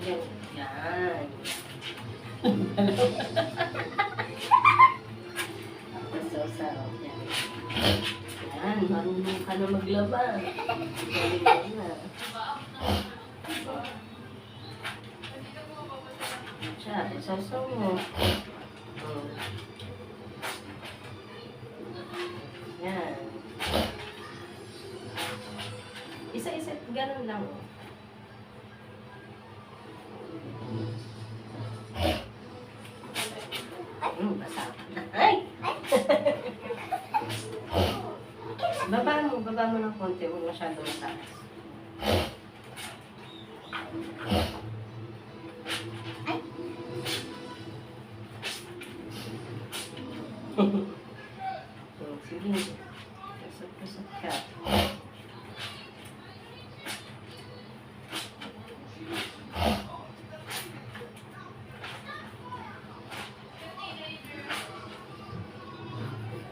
Yan. Yan. Tapos yan. Yan, marunong ka na maglaba. Galing ka na. Siya, isasaw mo. Yan. Isa-isa, ganun lang. Basa ka na. Ay! Baba mo ng konti, huwag masyadong taas. Ay! Sige. Pusat-pusat ka.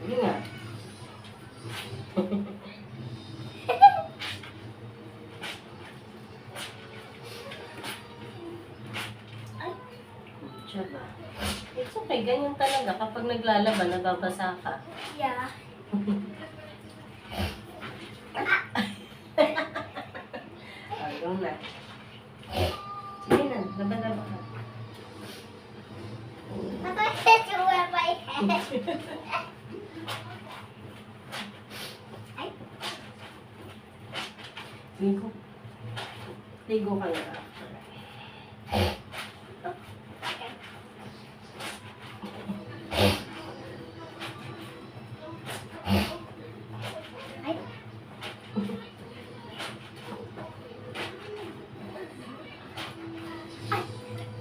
Sige nga. Diba? It's okay, ganyan talaga. Kapag naglalaban, nababasa ka. Yeah. Ayaw na. Sige na, laban-laba ka. I said to wear my head. Ligo. Ligo ka na.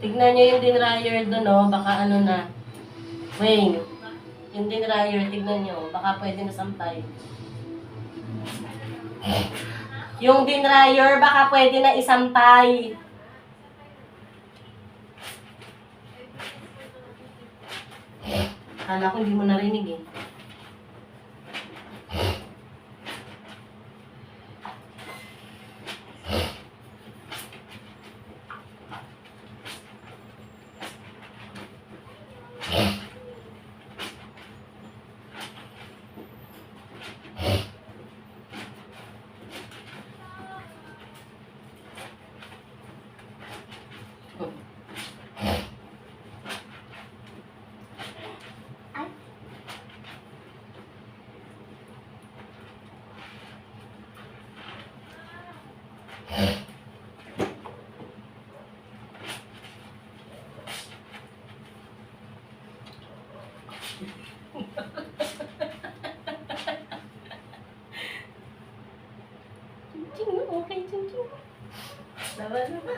Tignan nyo yung dinryer doon, oh. Baka ano na. Wayne, yung dinryer, tignan nyo. Baka pwede na sampay. Yung dinryer, baka pwede na isampay. Kala ko hindi mo narinig eh. Ching, okay, ching. Laban na ba?